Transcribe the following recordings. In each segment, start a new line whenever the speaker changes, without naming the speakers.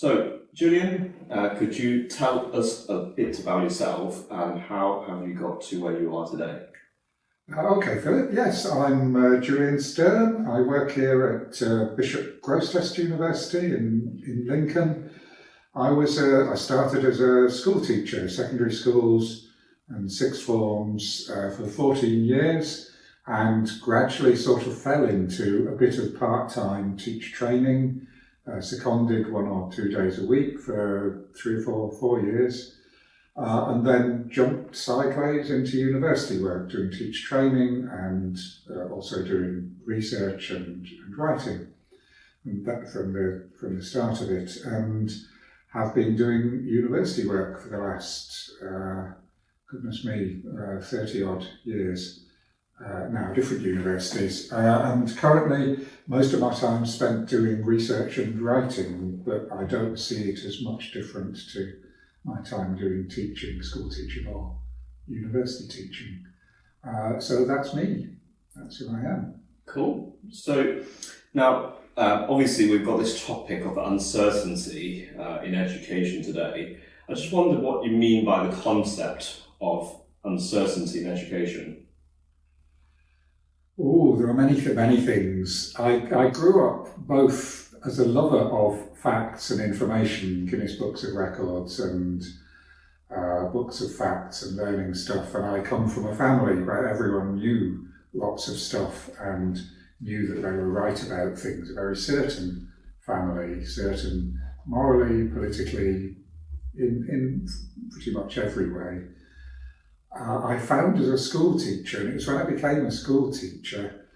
So, Julian, could you tell us a bit about yourself and how have you got to where you are today?
Okay, Philip. Yes, I'm Julian Stern. I work here at Bishop Grosseteste University in Lincoln. I started as a school teacher, secondary schools and sixth forms for 14 years, and gradually sort of fell into a bit of part-time teacher training, seconded 1 or 2 days a week for 3 or 4 years. And then jumped sideways into university work, doing teacher training and also doing research and writing. And that from the start of it, and have been doing university work for the last, 30 odd years now, different universities. And currently, most of my time spent doing research and writing, but I don't see it as much different to my time doing teaching, school teaching or university teaching. So that's me. That's who I am.
Cool. So now, obviously we've got this topic of uncertainty in education today. I just wondered what you mean by the concept of uncertainty in education.
Oh, there are many things. I grew up both as a lover of facts and information, Guinness Books of Records and books of facts and learning stuff, and I come from a family where everyone knew lots of stuff and knew that they were right about things, a very certain family, certain morally, politically, in pretty much every way. I found as a school teacher, and it was when I became a school teacher,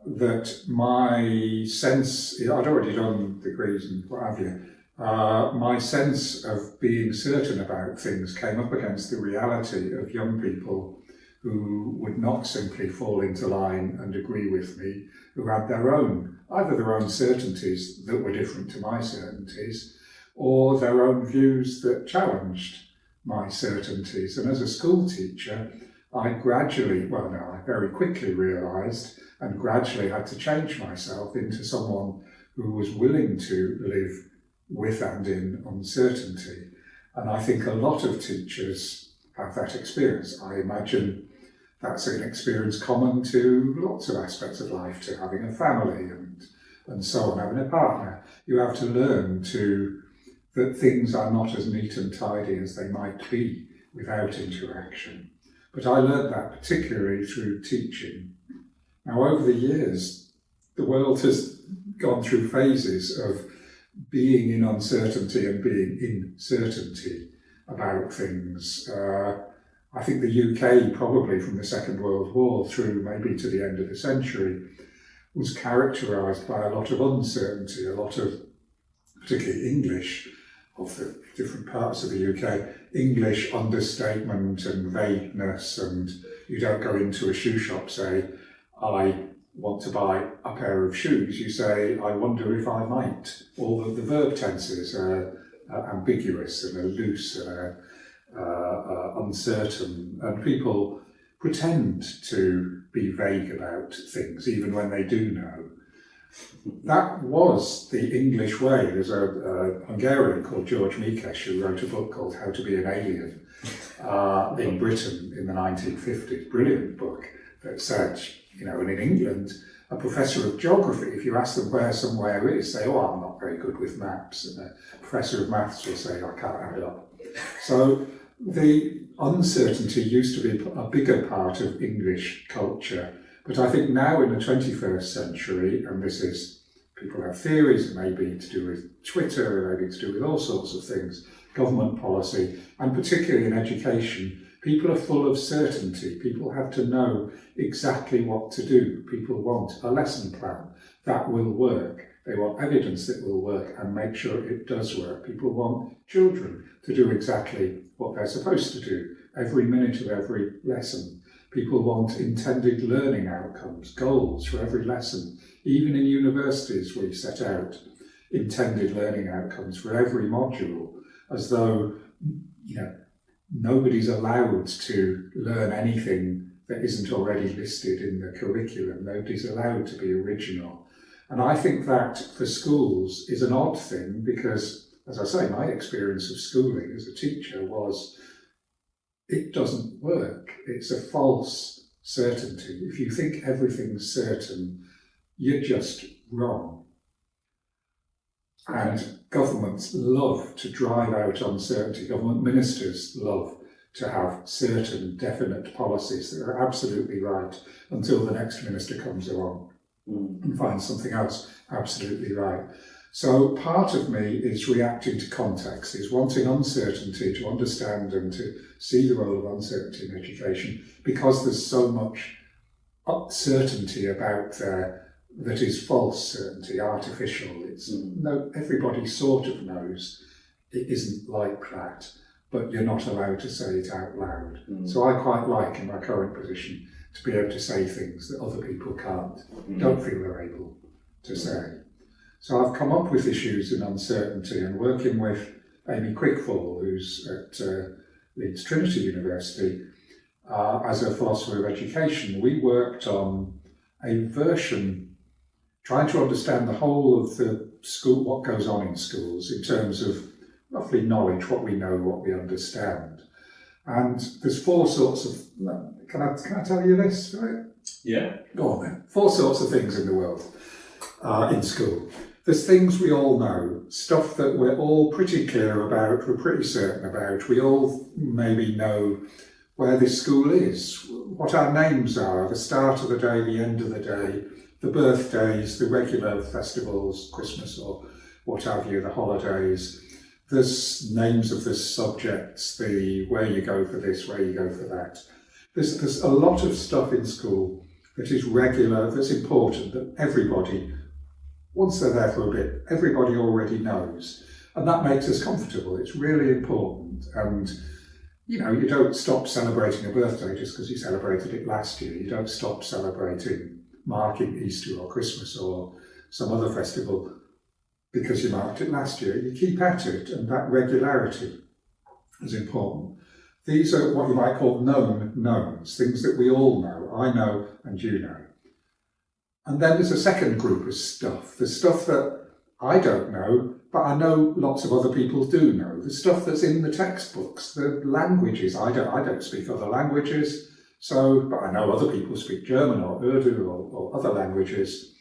that my sense, I'd already done degrees and what have you, my sense of being certain about things came up against the reality of young people who would not simply fall into line and agree with me, who had either their own certainties that were different to my certainties, or their own views that challenged my certainties. And as a school teacher, I very quickly realised and gradually had to change myself into someone who was willing to live with and in uncertainty. And I think a lot of teachers have that experience. I imagine that's an experience common to lots of aspects of life, to having a family and so on, having a partner. You have to learn that things are not as neat and tidy as they might be without interaction. But I learned that particularly through teaching. Now, over the years, the world has gone through phases of being in uncertainty and being in certainty about things. I think the UK, probably from the Second World War through maybe to the end of the century, was characterised by a lot of uncertainty, a lot of, particularly English, of the different parts of the UK, English understatement and vagueness, and you don't go into a shoe shop, say, I want to buy a pair of shoes. You say, I wonder if I might. All of the verb tenses are ambiguous and are loose and are uncertain, and people pretend to be vague about things, even when they do know. That was the English way. There's a Hungarian called George Mikes who wrote a book called How to Be an Alien in Britain in the 1950s. Brilliant book that said, and in England, a professor of geography, if you ask them where somewhere is, say, I'm not very good with maps. And a professor of maths will say, I can't add it up. So the uncertainty used to be a bigger part of English culture. But I think now in the 21st century, and people have theories, it may be to do with Twitter, it may be to do with all sorts of things, government policy, and particularly in education, people are full of certainty. People have to know exactly what to do. People want a lesson plan that will work. They want evidence that will work and make sure it does work. People want children to do exactly what they're supposed to do every minute of every lesson. People want intended learning outcomes, goals for every lesson. Even in universities, we set out intended learning outcomes for every module, as though, nobody's allowed to learn anything that isn't already listed in the curriculum. Nobody's allowed to be original. And I think that for schools is an odd thing, because as I say, my experience of schooling as a teacher was it doesn't work. It's a false certainty. If you think everything's certain, you're just wrong. And governments love to drive out uncertainty. Government ministers love to have certain, definite policies that are absolutely right until the next minister comes along and finds something else absolutely right. So part of me is reacting to context, is wanting uncertainty to understand and to see the role of uncertainty in education, because there's so much certainty about there that is false certainty, artificial. It's no, everybody sort of knows it isn't like that, but you're not allowed to say it out loud. So I quite like, in my current position, to be able to say things that other people can't, don't feel they're able to say. So I've come up with issues in uncertainty, and working with Amy Quickfall, who's at Leeds Trinity University, as a philosopher of education, we worked on a version trying to understand the whole of the school, what goes on in schools in terms of roughly knowledge, what we know, what we understand. And there's four sorts of, can I tell you this? Right?
Yeah.
Go on then. Four sorts of things in the world, in school. There's things we all know, stuff that we're all pretty clear about, we're pretty certain about. We all maybe know where this school is, what our names are, the start of the day, the end of the day, the birthdays, the regular festivals, Christmas or what have you, the holidays. There's names of the subjects, the where you go for this, where you go for that. There's a lot of stuff in school that is regular, that's important, that everybody, once they're there for a bit, everybody already knows. And that makes us comfortable. It's really important. And, you know, you don't stop celebrating a birthday just because you celebrated it last year. You don't stop celebrating, marking Easter or Christmas or some other festival because you marked it last year. You keep at it, and that regularity is important. These are what you might call known knowns, things that we all know. I know and you know. And then there's a second group of stuff. The stuff that I don't know, but I know lots of other people do know. The stuff that's in the textbooks, the languages. I don't speak other languages, but I know other people speak German or Urdu or other languages.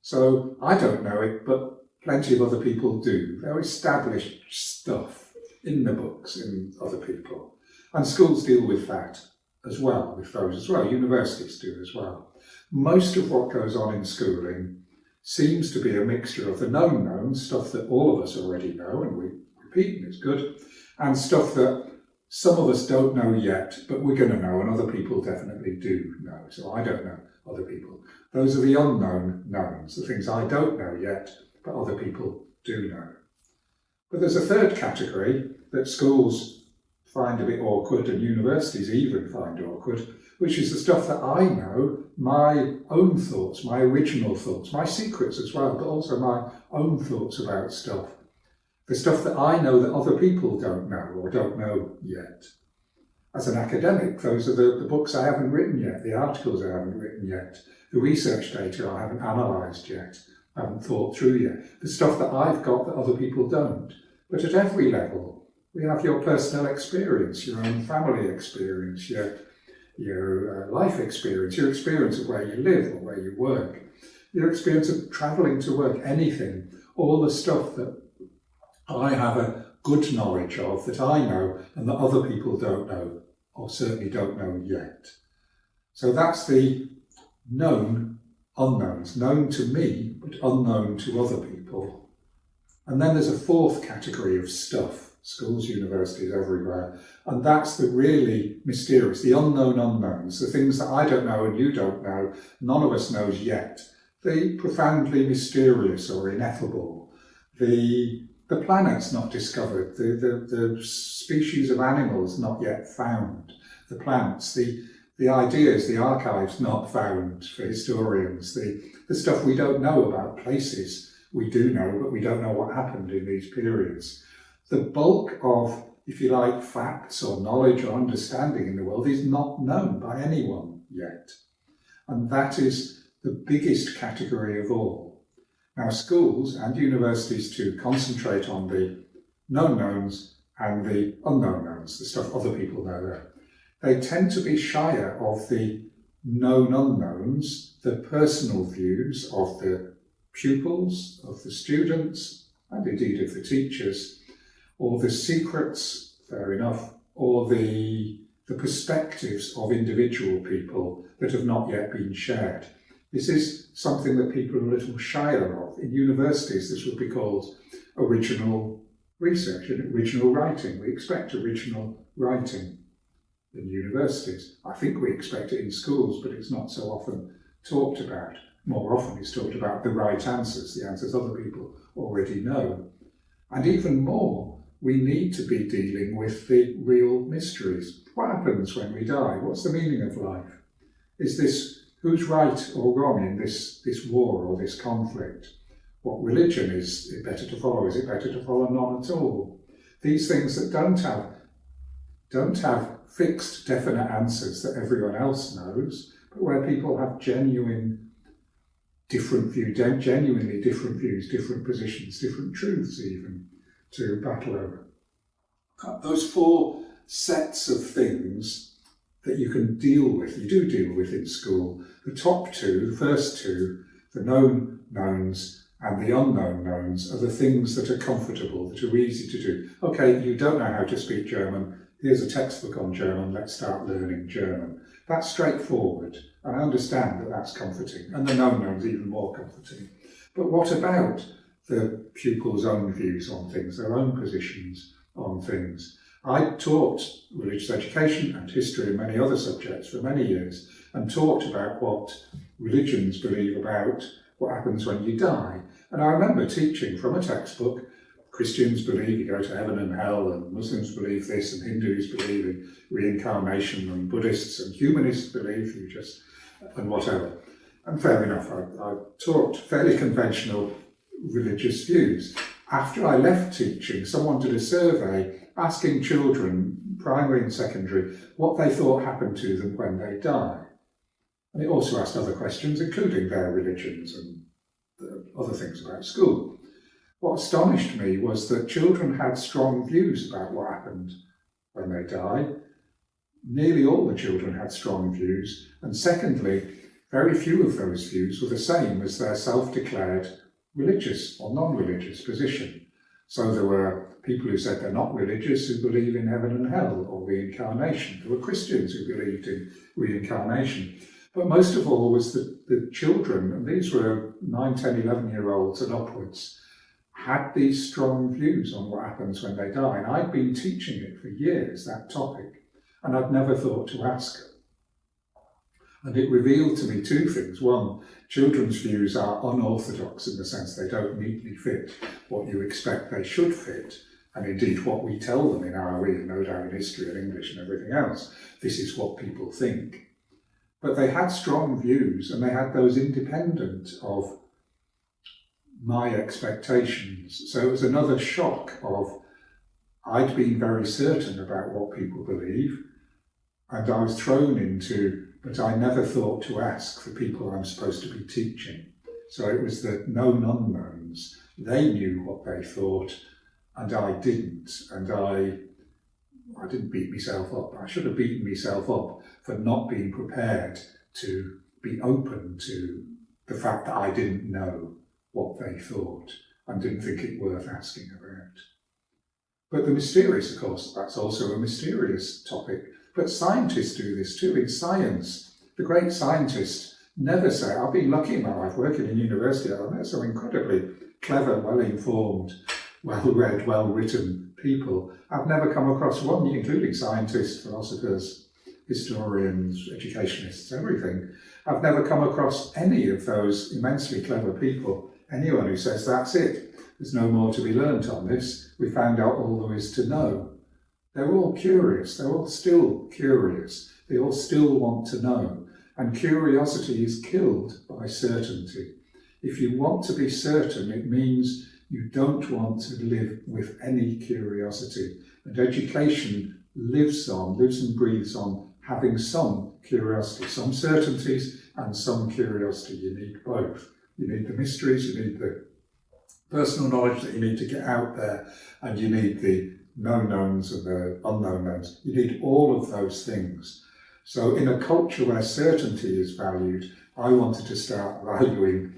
So I don't know it, but plenty of other people do. They're established stuff in the books, in other people. And schools deal with that as well, with those as well. Universities do as well. Most of what goes on in schooling seems to be a mixture of the known knowns, stuff that all of us already know and we repeat and it's good, and stuff that some of us don't know yet, but we're going to know, and other people definitely do know. So I don't know other people. Those are the unknown knowns, the things I don't know yet, but other people do know. But there's a third category that schools find a bit awkward, and universities even find awkward, which is the stuff that I know, my own thoughts, my original thoughts, my secrets as well, but also my own thoughts about stuff. The stuff that I know that other people don't know or don't know yet. As an academic, those are the books I haven't written yet, the articles I haven't written yet, the research data I haven't analysed yet, I haven't thought through yet, the stuff that I've got that other people don't. But at every level, we have your personal experience, your own family experience, your life experience, your experience of where you live or where you work, your experience of travelling to work, anything, all the stuff that I have a good knowledge of, that I know and that other people don't know, or certainly don't know yet. So that's the known unknowns, known to me, but unknown to other people. And then there's a fourth category of stuff, schools, universities, everywhere, and that's the really mysterious, the unknown unknowns, the things that I don't know and you don't know, none of us knows yet, the profoundly mysterious or ineffable, the planets not discovered, the species of animals not yet found, the plants, the ideas, the archives not found for historians, the stuff we don't know about places we do know, but we don't know what happened in these periods. The bulk of, if you like, facts or knowledge or understanding in the world is not known by anyone yet. And that is the biggest category of all. Now, schools and universities too concentrate on the known knowns and the unknown knowns, the stuff other people know there. They tend to be shyer of the known unknowns, the personal views of the pupils, of the students, and indeed of the teachers, or the secrets, fair enough, or the perspectives of individual people that have not yet been shared. This is something that people are a little shyer of. In universities, this would be called original research and original writing. We expect original writing in universities. I think we expect it in schools, but it's not so often talked about. More often it's talked about the right answers, the answers other people already know. And even more, we need to be dealing with the real mysteries. What happens when we die? What's the meaning of life? Is this, who's right or wrong in this war or this conflict? What religion is it better to follow? Is it better to follow none at all? These things that don't have fixed, definite answers that everyone else knows, but where people have genuinely different views, different positions, different truths even, to battle over. Those four sets of things that you can deal with, you do deal with in school. The top two, the first two, the known knowns and the unknown knowns, are the things that are comfortable, that are easy to do. Okay, you don't know how to speak German. Here's a textbook on German, let's start learning German. That's straightforward, and I understand that that's comforting, and the known knowns even more comforting. But what about the pupils' own views on things, their own positions on things? I taught religious education and history and many other subjects for many years, and talked about what religions believe about what happens when you die. And I remember teaching from a textbook, Christians believe you go to heaven and hell, and Muslims believe this, and Hindus believe in reincarnation, and Buddhists and humanists believe you just, and whatever. And fair enough, I taught fairly conventional religious views. After I left teaching, someone did a survey asking children, primary and secondary, what they thought happened to them when they die. And it also asked other questions, including their religions and other things about school. What astonished me was that children had strong views about what happened when they die. Nearly all the children had strong views, and secondly, very few of those views were the same as their self-declared religious or non-religious position. So there were people who said they're not religious who believe in heaven and hell or reincarnation. There were Christians who believed in reincarnation. But most of all was the children, and these were 9, 10, 11-year-olds and upwards, had these strong views on what happens when they die. And I'd been teaching it for years, that topic, and I'd never thought to ask them. And it revealed to me two things. One, children's views are unorthodox in the sense they don't neatly fit what you expect they should fit, and indeed what we tell them in ROE and no doubt in history and English and everything else. This is what people think. But they had strong views, and they had those independent of my expectations. So it was another shock of, I'd been very certain about what people believe, and I was thrown into, but I never thought to ask the people I'm supposed to be teaching. So it was the known unknowns. They knew what they thought, and I didn't. And I didn't beat myself up. I should have beaten myself up for not being prepared to be open to the fact that I didn't know what they thought and didn't think it worth asking about. But the mysterious, of course, that's also a mysterious topic. But scientists do this too. In science, the great scientists never say, I've been lucky in my life working in university, I've met some incredibly clever, well-informed, well-read, well-written people. I've never come across one, including scientists, philosophers, historians, educationists, everything. I've never come across any of those immensely clever people, anyone who says, that's it, there's no more to be learnt on this, we found out all there is to know. They're all curious, they're all still curious, they all still want to know. And curiosity is killed by certainty. If you want to be certain, it means you don't want to live with any curiosity. And education lives and breathes on having some curiosity, some certainties and some curiosity. You need both. You need the mysteries, you need the personal knowledge that you need to get out there, and you need the known knowns and the unknown knowns. You need all of those things. So in a culture where certainty is valued, I wanted to start valuing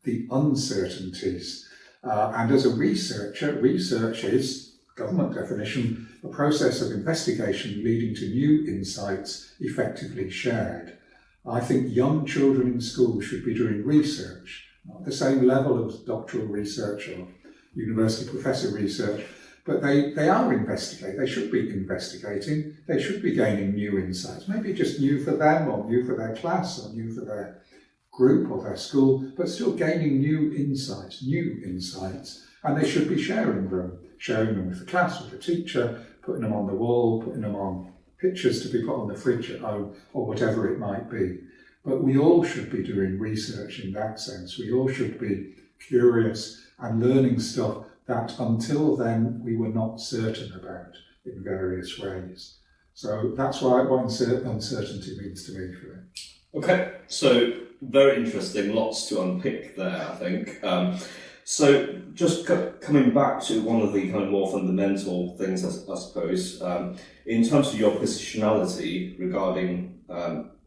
the uncertainties. And as a researcher, research is, government definition, a process of investigation leading to new insights effectively shared. I think young children in school should be doing research, not the same level of doctoral research or university professor research, but they are investigating. They should be investigating. They should be gaining new insights, maybe just new for them or new for their class or new for their group or their school, but still gaining new insights, and they should be sharing them with the class, with the teacher, putting them on the wall, putting them on pictures to be put on the fridge at home, or whatever it might be. But we all should be doing research in that sense. We all should be curious and learning stuff that until then we were not certain about in various ways. So that's what uncertainty means to me for it.
Okay, so very interesting, lots to unpick there, I think. So just coming back to one of the kind of more fundamental things, I suppose, in terms of your positionality regarding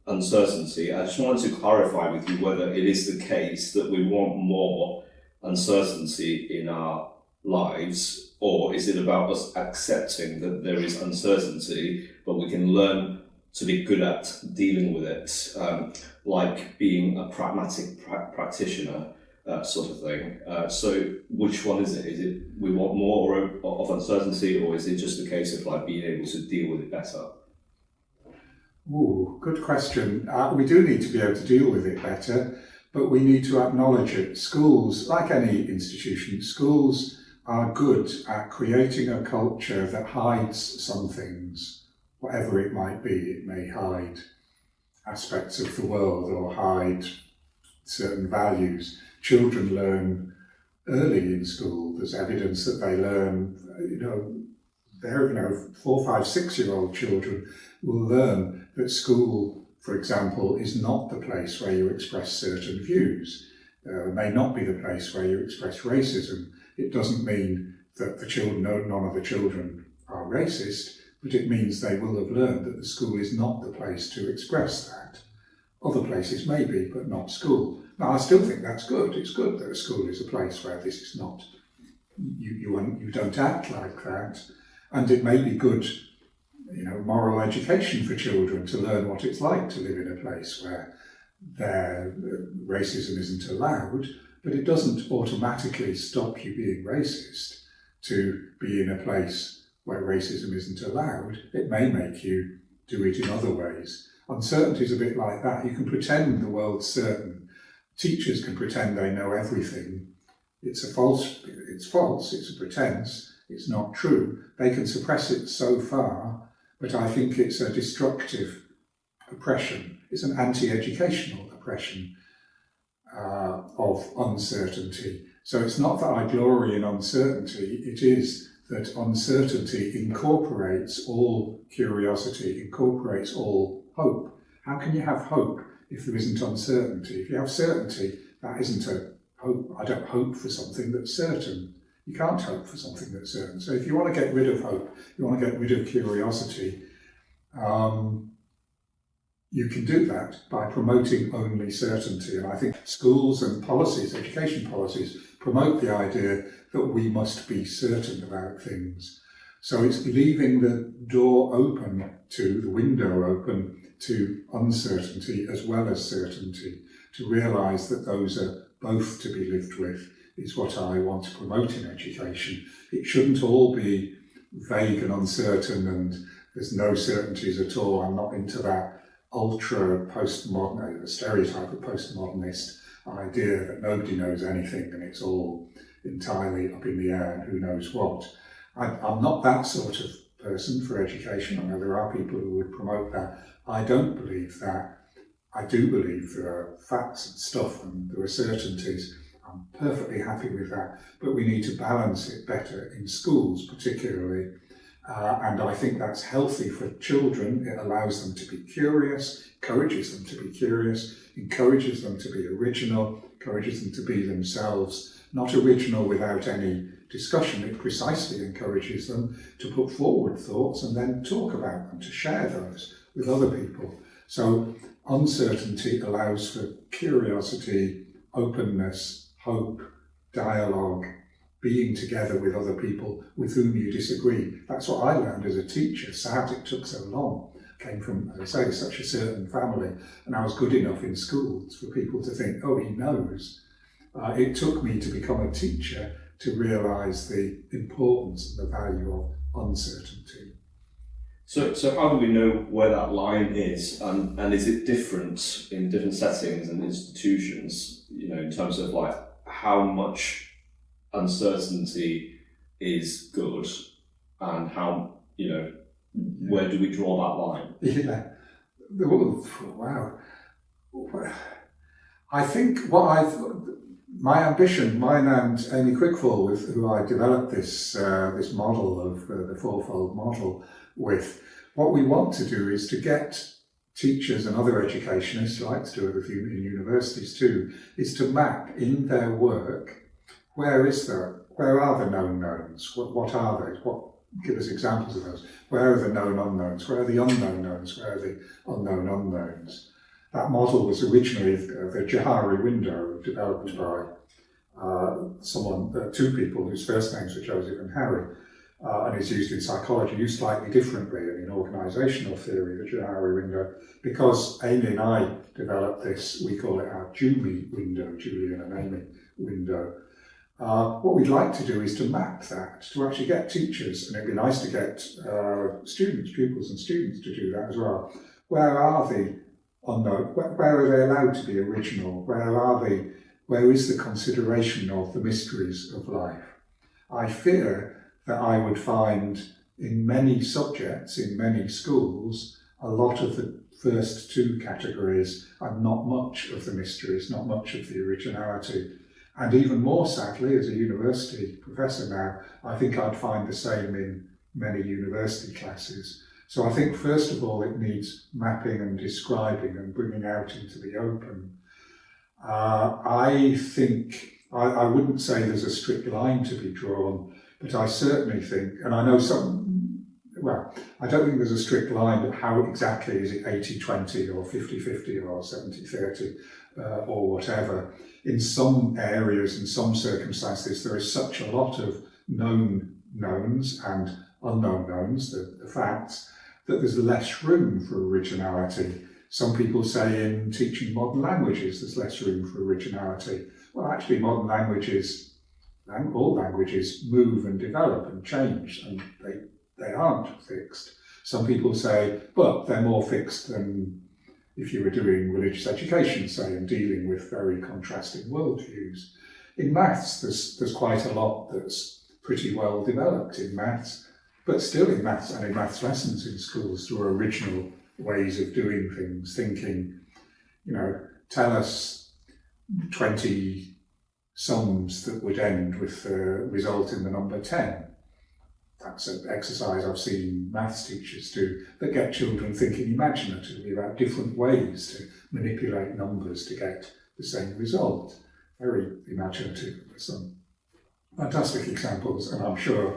uncertainty, I just wanted to clarify with you whether it is the case that we want more uncertainty in our lives, or is it about us accepting that there is uncertainty, but we can learn to be good at dealing with it, like being a pragmatic practitioner, sort of thing. So which one is it? Is it we want more of uncertainty, or is it just a case of like being able to deal with it better?
Ooh, good question. We do need to be able to deal with it better, but we need to acknowledge it. Schools, like any institution, schools are good at creating a culture that hides some things, whatever it might be. It may hide aspects of the world or hide certain values. Children learn early in school. There's evidence that they learn, 4, 5, 6-year-old children will learn that school, for example, is not the place where you express certain views. It may not be the place where you express racism. It doesn't mean that none of the children are racist, but it means they will have learned that the school is not the place to express that. Other places may be, but not school. Now, I still think that's good. It's good that a school is a place where this is not, you don't act like that. And it may be good, moral education for children to learn what it's like to live in a place where their racism isn't allowed, but it doesn't automatically stop you being racist to be in a place where racism isn't allowed. It may make you do it in other ways. Uncertainty is a bit like that. You can pretend the world's certain. Teachers can pretend they know everything. It's false, it's a pretense, it's not true. They can suppress it so far, but I think it's a destructive oppression. It's an anti-educational oppression of uncertainty. So it's not that I glory in uncertainty, it is that uncertainty incorporates all curiosity, incorporates all hope. How can you have hope if there isn't uncertainty? If you have certainty, that isn't a hope. I don't hope for something that's certain. You can't hope for something that's certain. So if you want to get rid of hope, you want to get rid of curiosity, you can do that by promoting only certainty. And I think schools and policies, education policies, promote the idea that we must be certain about things. So it's leaving the door open to, the window open to uncertainty as well as certainty, to realise that those are both to be lived with, is what I want to promote in education. It shouldn't all be vague and uncertain and there's no certainties at all. I'm not into that ultra postmodern, stereotype of postmodernist idea that nobody knows anything and it's all entirely up in the air and who knows what. I'm not that sort of person for education. I know there are people who would promote that. I don't believe that. I do believe there are facts and stuff and there are certainties. I'm perfectly happy with that, but we need to balance it better in schools particularly. And I think that's healthy for children. It allows them to be curious, encourages them to be curious, encourages them to be original, encourages them to be themselves, not original without any discussion. It precisely encourages them to put forward thoughts and then talk about them, to share those with other people. So uncertainty allows for curiosity, openness, hope, dialogue, being together with other people with whom you disagree. That's what I learned as a teacher. Sad it took so long. Came from, as I say, such a certain family, and I was good enough in schools for people to think, oh, he knows. It took me to become a teacher to realise the importance and the value of uncertainty.
So how do we know where that line is, and is it different in different settings and institutions, in terms of like how much uncertainty is good and how, where do we draw that line?
Yeah. Wow. I think my ambition, mine and Amy Quickfall, with who I developed this model of the fourfold model with, what we want to do is to get teachers and other educationists, like to do it in universities too, is to map in their work, where are the known knowns? What are they? Give us examples of those. Where are the known unknowns? Where are the unknown knowns? Where are the unknown unknowns? That model was originally the Johari window, developed by two people whose first names were Joseph and Harry, and is used in psychology, used slightly differently in organisational theory, the Johari window. Because Amy and I developed this, we call it our Jumi window, Julian and Amy window. What we'd like to do is to map that, to actually get teachers, and it'd be nice to get pupils and students to do that as well. Where are the unknown? Where are they allowed to be original? Where is the consideration of the mysteries of life? I fear that I would find in many subjects, in many schools, a lot of the first two categories and not much of the mysteries, not much of the originality. And even more sadly, as a university professor now, I think I'd find the same in many university classes. So I think, first of all, it needs mapping and describing and bringing out into the open. I think, I wouldn't say there's a strict line to be drawn, but I certainly think, and I know I don't think there's a strict line, but how exactly is it 80-20 or 50-50 or 70-30 or whatever. In some areas, in some circumstances, there is such a lot of known knowns and unknown knowns, the facts, that there's less room for originality. Some people say in teaching modern languages, there's less room for originality. Well, actually, modern languages, all languages, move and develop and change, and they aren't fixed. Some people say, but they're more fixed than if you were doing religious education, say, and dealing with very contrasting worldviews. In maths, there's quite a lot that's pretty well developed in maths, but still in maths and in maths lessons in schools, there are original ways of doing things, thinking, tell us 20 sums that would end with the result in the number 10. That's an exercise I've seen maths teachers do that get children thinking imaginatively about different ways to manipulate numbers to get the same result. Very imaginative. There's some fantastic examples, and I'm sure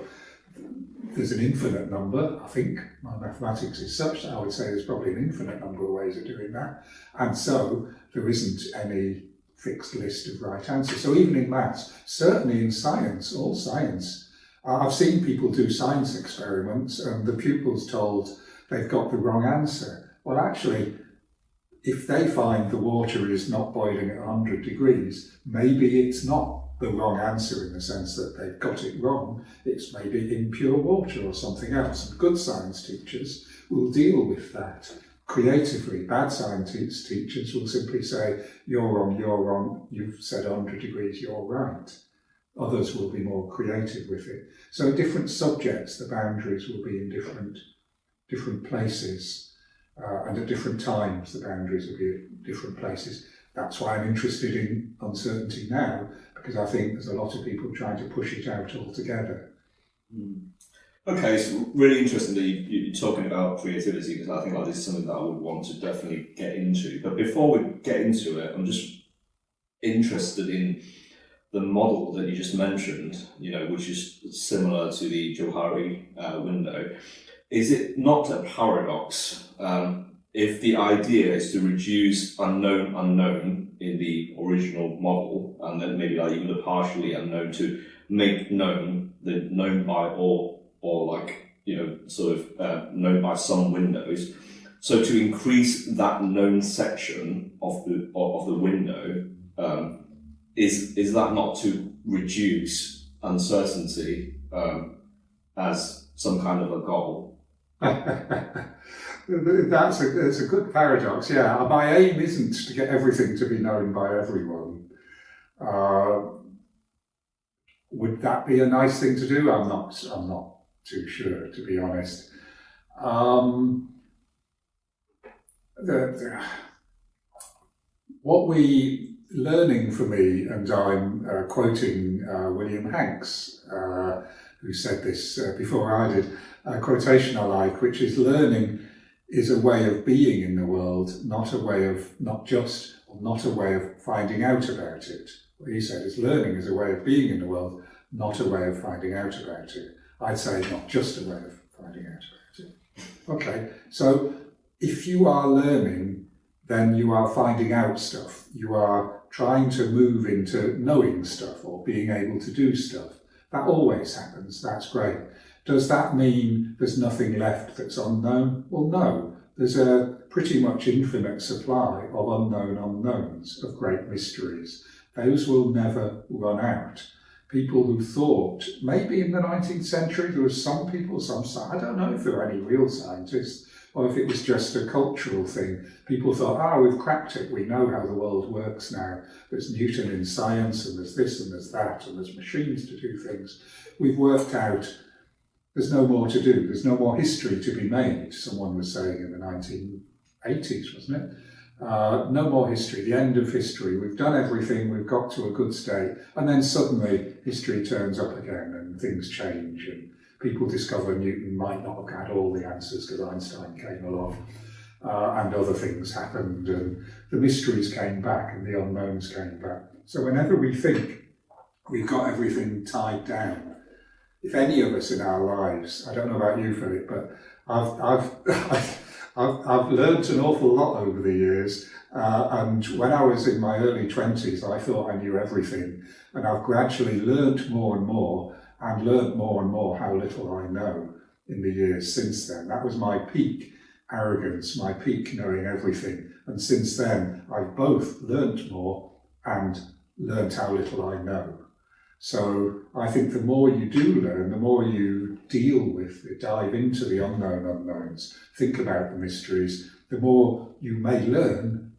there's an infinite number. I think my mathematics is such that I would say there's probably an infinite number of ways of doing that. And so there isn't any fixed list of right answers. So even in maths, certainly in science, all science, I've seen people do science experiments and the pupils told they've got the wrong answer. Well, actually, if they find the water is not boiling at 100 degrees, maybe it's not the wrong answer in the sense that they've got it wrong. It's maybe impure water or something else. And good science teachers will deal with that creatively. Bad science teachers will simply say, you're wrong, you've said 100 degrees, you're right. Others will be more creative with it. So in different subjects, the boundaries will be in different places, and at different times, the boundaries will be at different places. That's why I'm interested in uncertainty now, because I think there's a lot of people trying to push it out altogether.
Okay, so really interesting that you're talking about creativity, because I think this is something that I would want to definitely get into. But before we get into it, I'm just interested in the model that you just mentioned, which is similar to the Johari window, is it not a paradox if the idea is to reduce unknown in the original model, and then maybe like even the partially unknown to make known the known by all, or like, sort of known by some windows. So to increase that known section of the window, is that not to reduce uncertainty as some kind of a goal?
That's a good paradox, yeah. My aim isn't to get everything to be known by everyone. Would that be a nice thing to do? I'm not too sure, to be honest. What we learning for me, and I'm quoting William Hanks, who said this before I did, a quotation I like, which is learning is a way of being in the world, not a way of finding out about it. What he said is learning is a way of being in the world, not a way of finding out about it. I'd say not just a way of finding out about it. Okay, so if you are learning, then you are finding out stuff. You are trying to move into knowing stuff or being able to do stuff. That always happens. That's great. Does that mean there's nothing left that's unknown? Well, no. There's a pretty much infinite supply of unknown unknowns, of great mysteries. Those will never run out. People who thought, maybe in the 19th century, there were some people, I don't know if there were any real scientists, or if it was just a cultural thing. People thought, we've cracked it, we know how the world works now. There's Newton in science, and there's this, and there's that, and there's machines to do things. We've worked out there's no more to do. There's no more history to be made, someone was saying in the 1980s, wasn't it? No more history, the end of history. We've done everything, we've got to a good state. And then suddenly history turns up again and things change and people discover Newton might not have had all the answers because Einstein came along and other things happened and the mysteries came back and the unknowns came back. So whenever we think we've got everything tied down, if any of us in our lives, I don't know about you, Philip, but I've learnt an awful lot over the years, and when I was in my early 20s, I thought I knew everything, and I've gradually learnt more and more, and learnt more and more how little I know in the years since then. That was my peak arrogance, my peak knowing everything, and since then I've both learnt more and learnt how little I know. So I think the more you do learn, the more you deal with it, dive into the unknown unknowns, think about the mysteries, the more you may learn,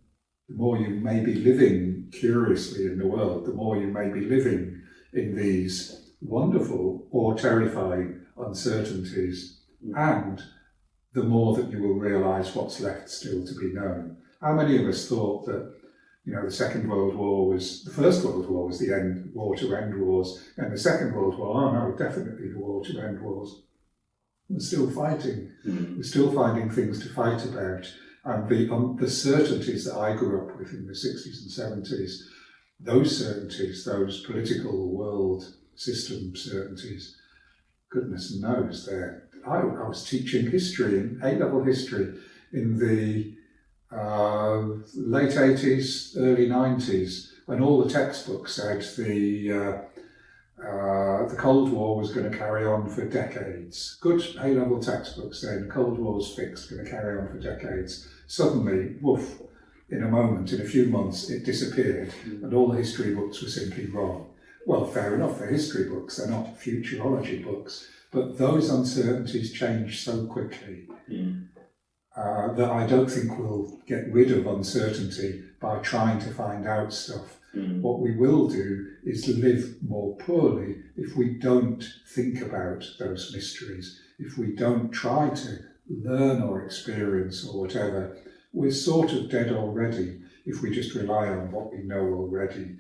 the more you may be living curiously in the world, the more you may be living in these wonderful or terrifying uncertainties, and the more that you will realise what's left still to be known. How many of us thought that the Second World War was, the First World War was the war to end wars, and the Second World War, definitely the war to end wars. We're still fighting. We're still finding things to fight about. And the certainties that I grew up with in the 60s and 70s, those certainties, those political world system certainties, goodness knows they're... I was teaching history, in A-level history, in the late 80s, early 90s, when all the textbooks said the Cold War was going to carry on for decades. Good A-level textbooks saying the Cold War's fixed, going to carry on for decades. Suddenly, woof, in a moment, in a few months, it disappeared, and all the history books were simply wrong. Well, fair enough, they're history books, they're not futurology books, but those uncertainties change so quickly. That I don't think we'll get rid of uncertainty by trying to find out stuff. What we will do is live more poorly if we don't think about those mysteries, if we don't try to learn or experience or whatever. We're sort of dead already if we just rely on what we know already.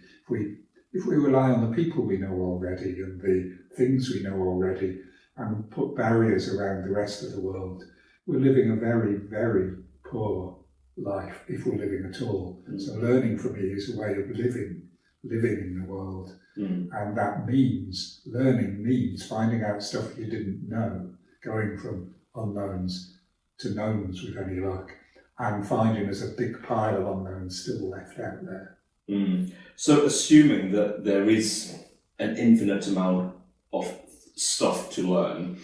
If we rely on the people we know already and the things we know already and put barriers around the rest of the world, we're living a very, very poor life, if we're living at all. So learning for me is a way of living living in the world.
Mm.
And that means, learning means finding out stuff you didn't know, going from unknowns to knowns with any luck, and finding there's a big pile of unknowns still left out there.
Mm. So assuming that there is an infinite amount of stuff to learn,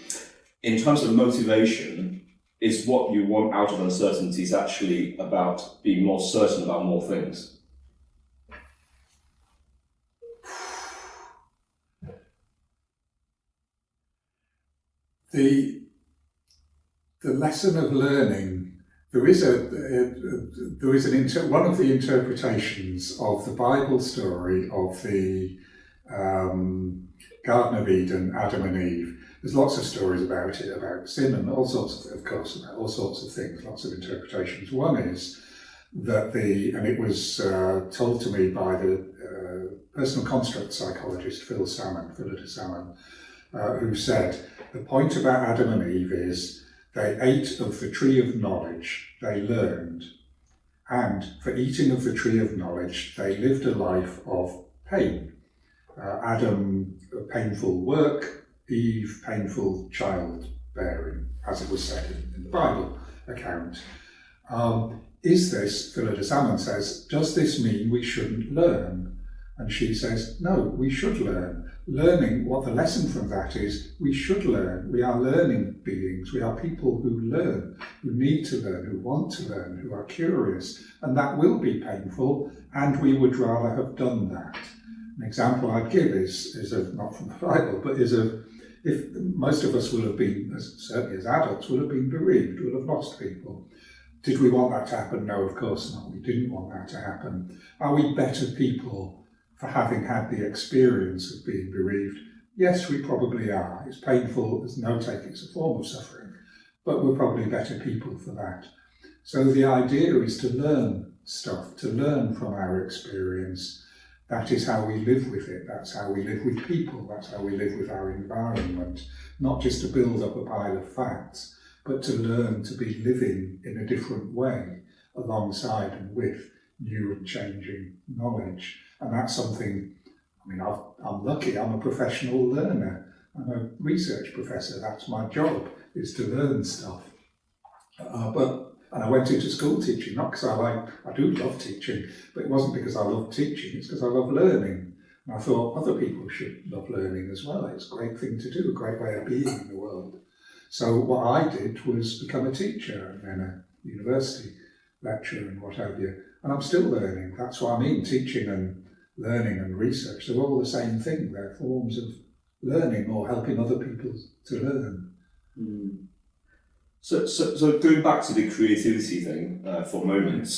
in terms of motivation, is what you want out of uncertainties actually about being more certain about more things?
The lesson of learning, there is one of the interpretations of the Bible story of the Garden of Eden, Adam and Eve. There's lots of stories about it, about sin and all sorts of course, about all sorts of things, lots of interpretations. One is that and it was told to me by the personal construct psychologist Philip Salmon, who said, the point about Adam and Eve is they ate of the tree of knowledge, they learned, and for eating of the tree of knowledge, they lived a life of pain. Adam, painful work, Eve, painful childbearing, as it was said in the Bible account. Is this, Philip Salmon says, does this mean we shouldn't learn? And she says, no, we should learn. Learning, what the lesson from that is, we should learn. We are learning beings. We are people who learn, who need to learn, who want to learn, who are curious. And that will be painful, and we would rather have done that. An example I'd give is of, not from the Bible, but is of, if most of us will have been, certainly as adults, will have been bereaved, will have lost people. Did we want that to happen? No, of course not. We didn't want that to happen. Are we better people for having had the experience of being bereaved? Yes, we probably are. It's painful, there's no take, it's a form of suffering, but we're probably better people for that. So the idea is to learn stuff, to learn from our experience. That is how we live with it, that's how we live with people, that's how we live with our environment, not just to build up a pile of facts, but to learn to be living in a different way alongside and with new and changing knowledge. And that's something, I mean, I'm lucky, I'm a professional learner. I'm a research professor, that's my job, is to learn stuff. And I went into school teaching, not because I do love teaching, but it wasn't because I love teaching, it's because I love learning. And I thought other people should love learning as well. It's a great thing to do, a great way of being in the world. So what I did was become a teacher and then a university lecturer and what have you. And I'm still learning. That's what I mean, teaching and learning and research. They're all the same thing. They're forms of learning or helping other people to learn.
Mm. So going back to the creativity thing for a moment,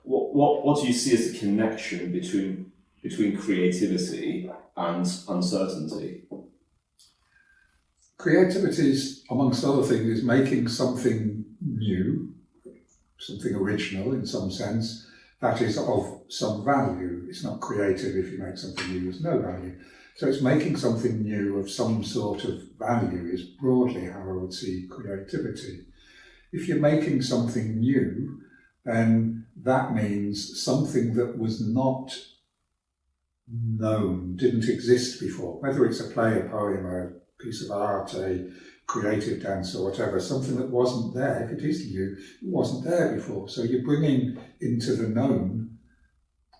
what do you see as the connection between creativity and uncertainty?
Creativity is, amongst other things, is making something new, something original in some sense, that is of some value. It's not creative if you make something new with no value. So it's making something new of some sort of value is broadly how I would see creativity. If you're making something new, then that means something that was not known, didn't exist before, whether it's a play, a poem, a piece of art, a creative dance or whatever, something that wasn't there. If it is new, it wasn't there before. So you're bringing into the known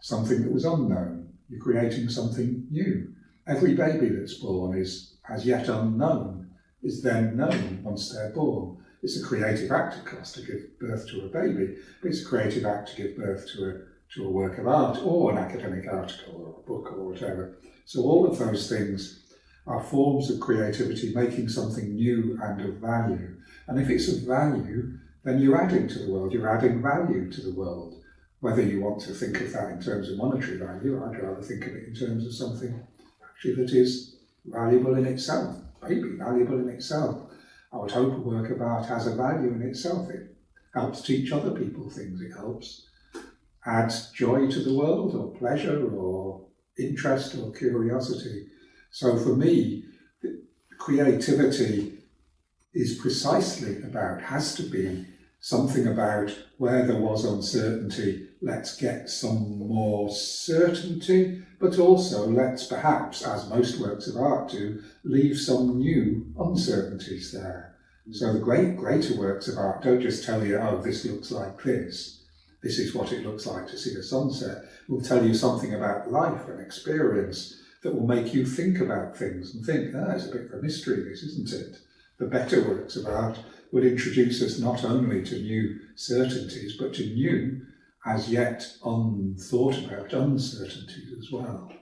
something that was unknown. You're creating something new. Every baby that's born is as yet unknown, is then known once they're born. It's a creative act, of course, to give birth to a baby, but it's a creative act to give birth to a work of art or an academic article or a book or whatever. So all of those things are forms of creativity, making something new and of value. And if it's of value, then you're adding to the world, you're adding value to the world. Whether you want to think of that in terms of monetary value, I'd rather think of it in terms of something actually that is valuable in itself, maybe valuable in itself. I would hope a work of art has a value in itself. It helps teach other people things, it helps add joy to the world, or pleasure, or interest, or curiosity. So for me, creativity is precisely about, has to be something about where there was uncertainty, let's get some more certainty, but also let's perhaps, as most works of art do, leave some new uncertainties there. So the greater works of art don't just tell you, oh, this looks like this. This is what it looks like to see a sunset. Will tell you something about life and experience that will make you think about things and think, it's a bit of a mystery, this, isn't it? The better works of art would introduce us not only to new certainties, but to new, as yet unthought about uncertainties as well.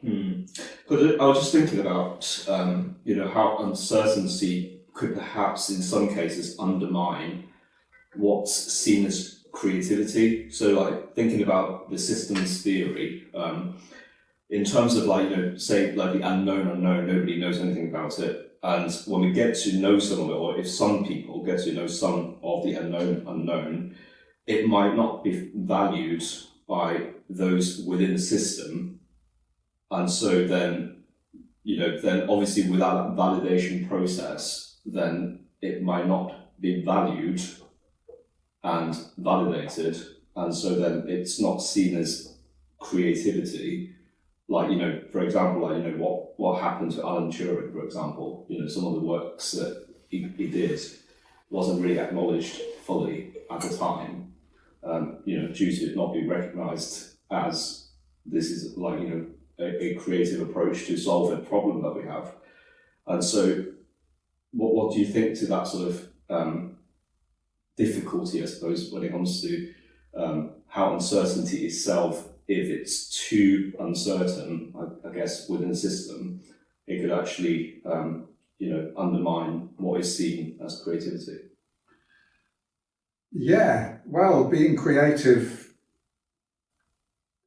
But I was just thinking about, how uncertainty could perhaps, in some cases, undermine what's seen as creativity. So, like thinking about the systems theory, in terms of say the unknown, nobody knows anything about it. And when we get to know some of it, or if some people get to know some of the unknown, it might not be valued by those within the system. And so then obviously without that validation process, then it might not be valued and validated. And so then it's not seen as creativity. For example, what happened to Alan Turing, for example, some of the works that he did wasn't really acknowledged fully at the time, due to it not being recognised as this is a creative approach to solve a problem that we have. And so what do you think to that sort of difficulty, I suppose, when it comes to how uncertainty itself, if it's too uncertain, I guess, within the system, it could actually, undermine what is seen as creativity?
Yeah, well, being creative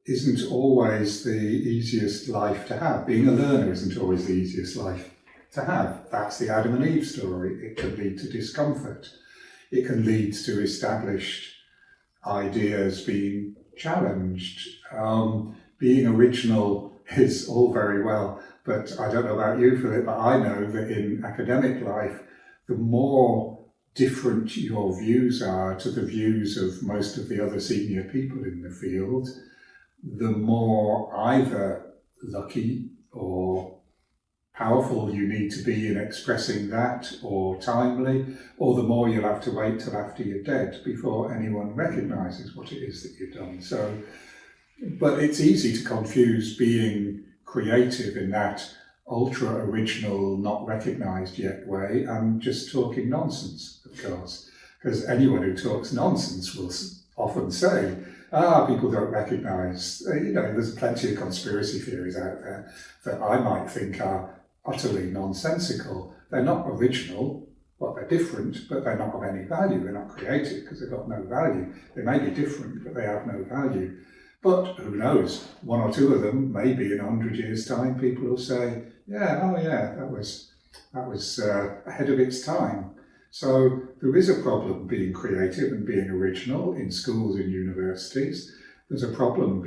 isn't always the easiest life to have. Being a learner isn't always the easiest life to have. That's the Adam and Eve story. It can lead to discomfort. It can lead to established ideas being challenged. Being original is all very well, but I don't know about you, Philip, but I know that in academic life, the more different your views are to the views of most of the other senior people in the field, the more either lucky or powerful you need to be in expressing that, or timely, or the more you'll have to wait till after you're dead before anyone recognises what it is that you've done. So, but it's easy to confuse being creative in that ultra original, not recognised yet way and just talking nonsense, of course, because anyone who talks nonsense will often say, people don't recognise, there's plenty of conspiracy theories out there that I might think are utterly nonsensical. They're not original, but they're different, but they're not of any value. They're not creative because they've got no value. They may be different, but they have no value. But who knows, one or two of them, maybe in 100 years' time, people will say, that was ahead of its time. So there is a problem being creative and being original in schools and universities. There's a problem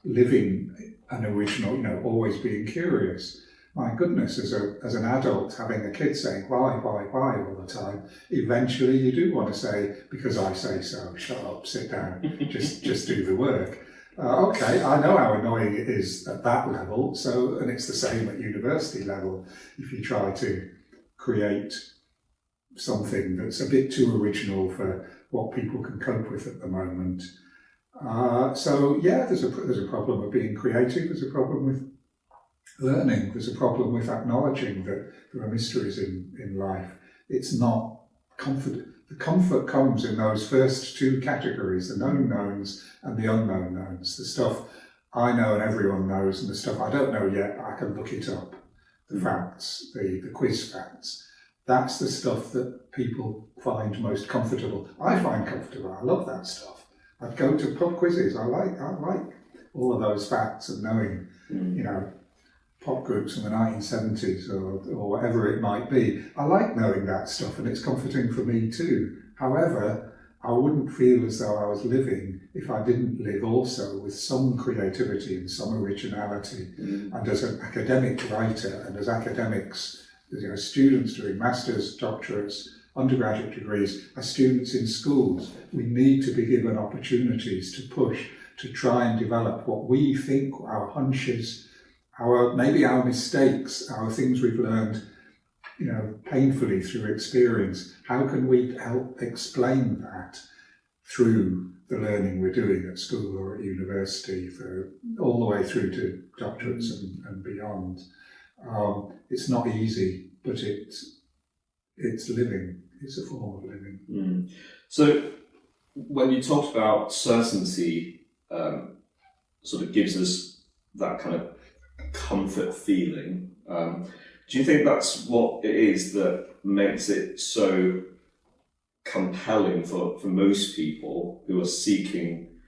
living an original, always being curious. My goodness, as an adult, having a kid saying why all the time, eventually you do want to say, because I say so, shut up, sit down, just do the work. Okay, I know how annoying it is at that level, and it's the same at university level. If you try to create something that's a bit too original for what people can cope with at the moment. There's a problem with being creative, there's a problem with learning, there's a problem with acknowledging that there are mysteries in life. It's not comfort. The comfort comes in those first two categories, the known knowns and the unknown knowns. The stuff I know and everyone knows, and the stuff I don't know yet, but I can look it up. The facts, the quiz facts. That's the stuff that people find most comfortable. I find comfortable. I love that stuff. I'd go to pub quizzes. I like all of those facts and knowing, pop groups from the 1970s or whatever it might be. I like knowing that stuff, and it's comforting for me too. However, I wouldn't feel as though I was living if I didn't live also with some creativity and some originality. And as an academic writer and as academics, students doing masters, doctorates, undergraduate degrees, as students in schools, we need to be given opportunities to push to try and develop what we think, our hunches, maybe our mistakes, our things we've learned, painfully through experience. How can we help explain that through the learning we're doing at school or at university, all the way through to doctorates and beyond? It's not easy, but it's living. It's a form of living.
Mm. So when you talked about certainty, sort of gives us that kind of comfort feeling. Do you think that's what it is that makes it so compelling for most people who are seeking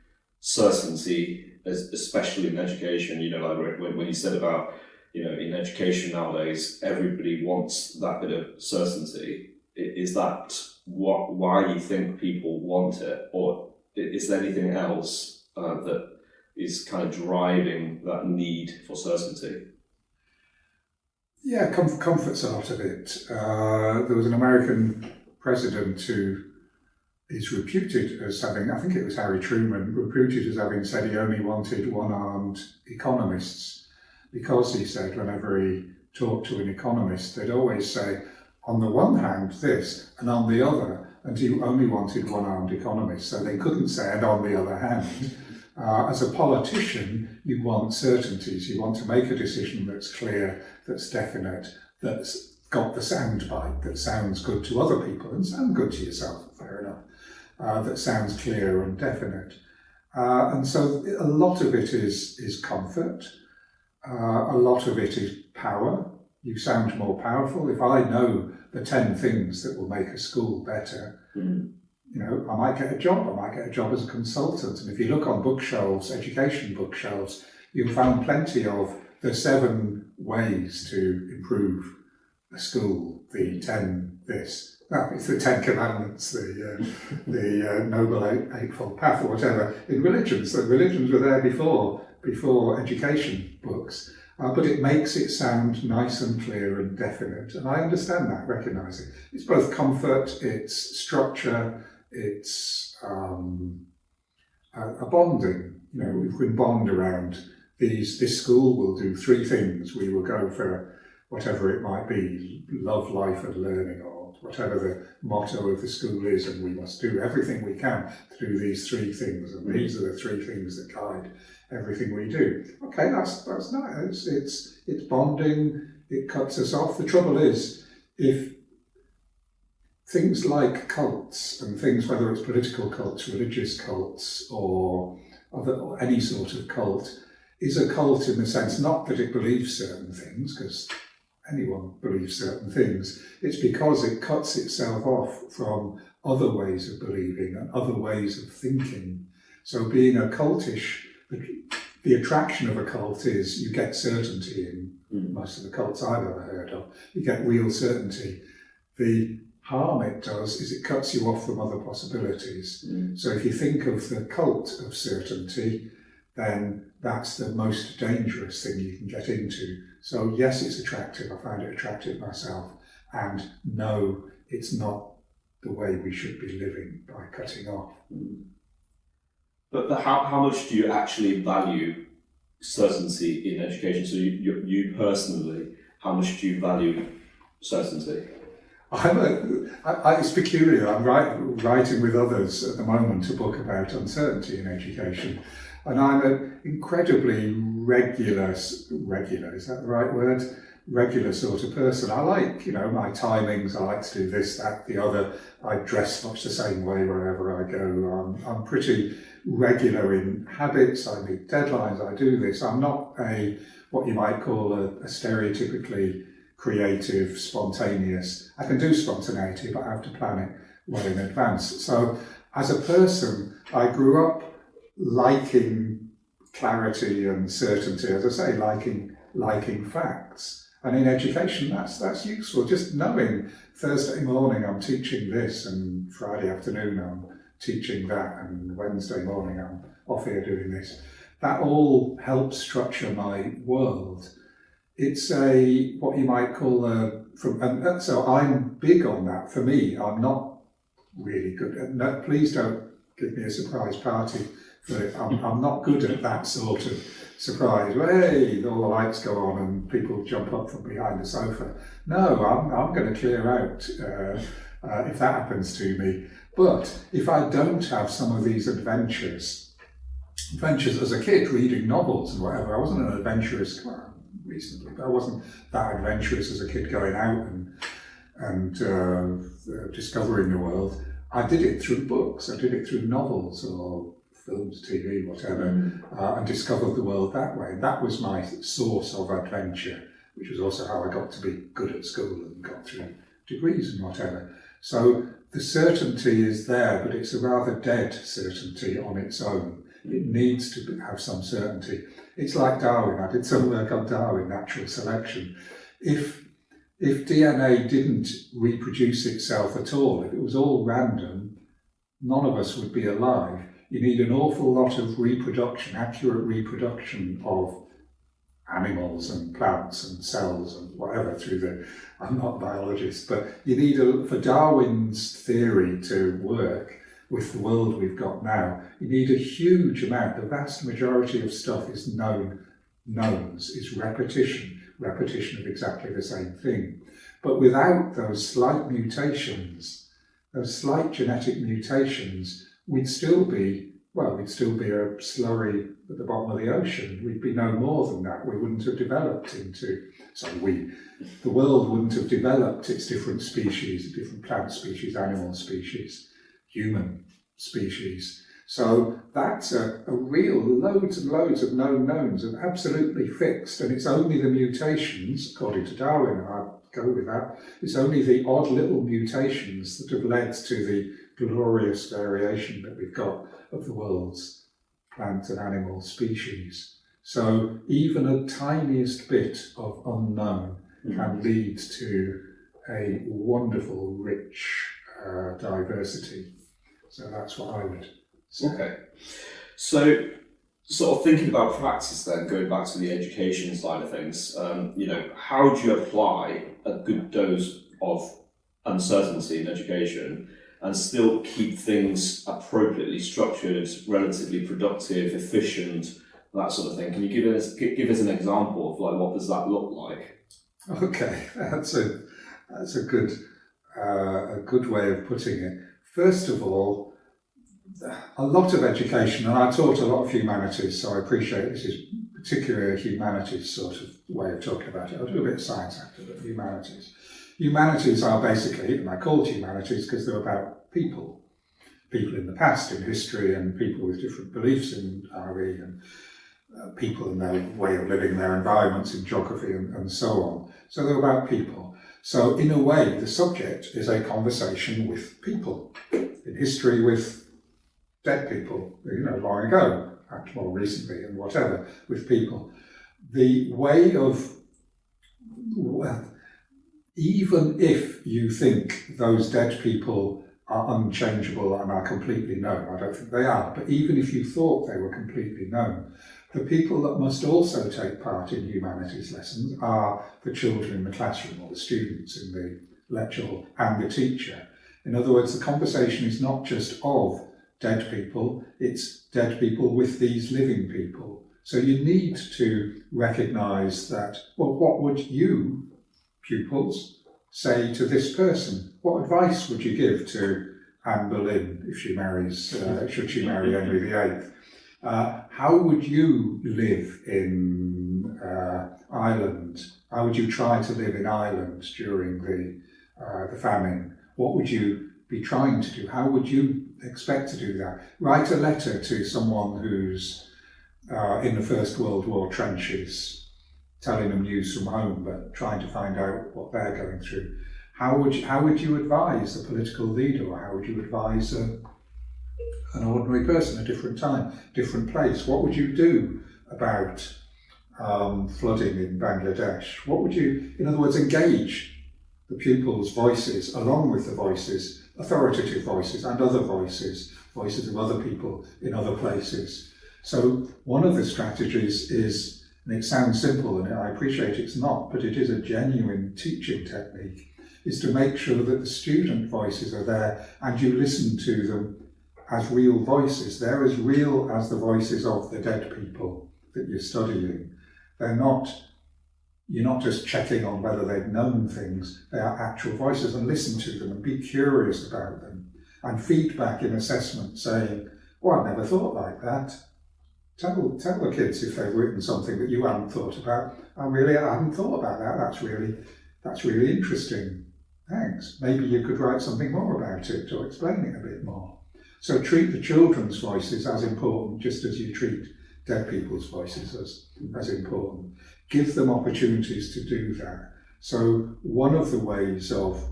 certainty, especially in education? Like when you said about, in education nowadays, everybody wants that bit of certainty. Is that why you think people want it, or is there anything else that is kind of driving that need for certainty?
Yeah, comfort's out of it. There was an American president who is reputed as having, I think it was Harry Truman, reputed as having said he only wanted one-armed economists, because he said whenever he talked to an economist, they'd always say, on the one hand this, and on the other, and he only wanted one-armed economists, so they couldn't say, and on the other hand. As a politician, you want certainties. You want to make a decision that's clear, that's definite, that's got the soundbite, that sounds good to other people and sound good to yourself, fair enough, that sounds clear and definite. And so a lot of it is comfort. A lot of it is power. You sound more powerful. If I know the 10 things that will make a school better, I might get a job. I might get a job as a consultant. And if you look on bookshelves, education bookshelves, you'll find plenty of the 7 ways to improve a school, the 10 this. It's the 10 Commandments, the Noble Eightfold Path, or whatever. In religions, the religions were there before education books. But it makes it sound nice and clear and definite. And I understand that, recognise it. It's both comfort, it's structure, it's a bonding. We can bond around this school will do 3 things. We will go for whatever it might be, love, life and learning, or whatever the motto of the school is, and we must do everything we can to do these 3 things, and these are the 3 things that guide everything we do. Okay, that's nice. It's bonding, it cuts us off. The trouble is, if things like cults and things, whether it's political cults, religious cults, or any sort of cult, is a cult in the sense not that it believes certain things, because anyone believes certain things, it's because it cuts itself off from other ways of believing and other ways of thinking. So being a cultish, the attraction of a cult is you get certainty in most of the cults I've ever heard of. You get real certainty. The harm it does is it cuts you off from other possibilities. So if you think of the cult of certainty, then that's the most dangerous thing you can get into. So yes, it's attractive. I find it attractive myself. And no, it's not the way we should be living by cutting off.
But how much do you actually value certainty in education? So you personally, how much do you value certainty?
It's peculiar. I'm writing with others at the moment a book about uncertainty in education. And I'm an incredibly regular, is that the right word? Regular sort of person. I like, my timings. I like to do this, that, the other. I dress much the same way wherever I go. I'm pretty regular in habits. I meet deadlines. I do this. I'm not what you might call a stereotypically creative, spontaneous. I can do spontaneity, but I have to plan it well in advance. So as a person, I grew up liking clarity and certainty, as I say, liking facts. And in education, that's useful. Just knowing Thursday morning I'm teaching this, and Friday afternoon I'm teaching that, and Wednesday morning I'm off here doing this. That all helps structure my world. It's what you might call and so I'm big on that. For me, I'm not really good. No, please don't give me a surprise party. But I'm not good at that sort of surprise. Hey, all the lights go on and people jump up from behind the sofa. No, I'm going to clear out if that happens to me. But if I don't have some of these adventures as a kid, reading novels and whatever, I wasn't an adventurous, well, recently, but I wasn't that adventurous as a kid going out and discovering the world. I did it through books. I did it through novels or films, TV, whatever, and discovered the world that way. That was my source of adventure, which was also how I got to be good at school and got through degrees and whatever. So the certainty is there, but it's a rather dead certainty on its own. It needs to have some certainty. It's like Darwin. I did some work on Darwin, natural selection. If DNA didn't reproduce itself at all, if it was all random, none of us would be alive. You need an awful lot of reproduction, accurate reproduction of animals and plants and cells and whatever I'm not a biologist, but you need, for Darwin's theory to work with the world we've got now, you need a huge amount. The vast majority of stuff is knowns, is repetition of exactly the same thing. But without those slight mutations, those slight genetic mutations, we'd still be a slurry at the bottom of the ocean. We'd be no more than that. We wouldn't have developed the world wouldn't have developed its different species, different plant species, animal species, human species. So that's a real loads and loads of known knowns and absolutely fixed. And it's only the mutations, according to Darwin, and I'd go with that, it's only the odd little mutations that have led to the glorious variation that we've got of the world's plant and animal species. So even a tiniest bit of unknown can lead to a wonderful, rich diversity. So that's what I would say.
Okay. So, sort of thinking about practice then, going back to the education side of things, how do you apply a good dose of uncertainty in education and still keep things appropriately structured, relatively productive, efficient, that sort of thing? Can you give us an example of what does that look like?
Okay, that's a good way of putting it. First of all, a lot of education, and I taught a lot of humanities, so I appreciate this is particularly a humanities sort of way of talking about it. I'll do a bit of science after, but humanities. Humanities are basically, and I called humanities because they're about people in the past, in history, and people with different beliefs in RE, and people in their way of living, their environments in geography, and so on. So they're about people. So in a way, the subject is a conversation with people. In history, with dead people, long ago, and more recently, and whatever, with people. The way of, even if you think those dead people are unchangeable and are completely known, I don't think they are, but even if you thought they were completely known, the people that must also take part in humanities lessons are the children in the classroom, or the students in the lecture hall, and the teacher. In other words, the conversation is not just of dead people, it's dead people with these living people. So you need to recognise that, well, what would you, pupils, say to this person? What advice would you give to Anne Boleyn if she marries, should she marry Henry VIII? How would you live in Ireland? How would you try to live in Ireland during the famine? What would you be trying to do? How would you expect to do that? Write a letter to someone who's in the First World War trenches, telling them news from home, but trying to find out what they're going through. How would you advise a political leader, or how would you advise an ordinary person at a different time, different place? What would you do about flooding in Bangladesh? What would you, in other words, engage the pupils' voices along with the voices, authoritative voices and other voices of other people in other places. So one of the strategies is, and it sounds simple and I appreciate it's not, but it is a genuine teaching technique, is to make sure that the student voices are there and you listen to them as real voices. They're as real as the voices of the dead people that you're studying. You're not just checking on whether they've known things, they are actual voices, and listen to them and be curious about them. And feedback in assessment saying, "Oh, I never thought like that." Tell the kids if they've written something that you hadn't thought about. I hadn't thought about that. That's really interesting. Thanks. Maybe you could write something more about it to explain it a bit more. So treat the children's voices as important, just as you treat dead people's voices as important. Give them opportunities to do that. So one of the ways of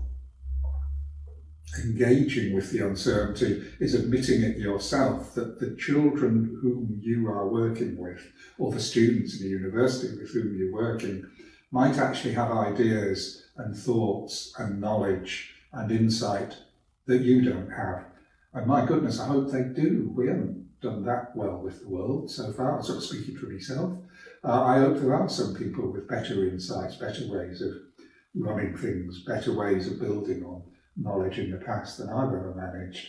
engaging with the uncertainty is admitting it yourself, that the children whom you are working with, or the students in the university with whom you're working, might actually have ideas and thoughts and knowledge and insight that you don't have. And my goodness, I hope they do. We haven't done that well with the world so far. I'm sort of speaking for myself. I hope there are some people with better insights, better ways of running things, better ways of building on knowledge in the past than I've ever managed.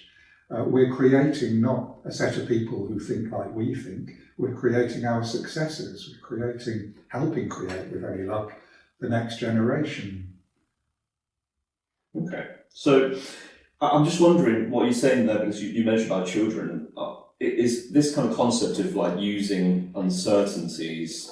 We're creating not a set of people who think like we think, we're creating our successors, we're helping create, with any luck, the next generation.
Okay, so I'm just wondering what you're saying there, because you mentioned about children. Is this kind of concept of like using uncertainties,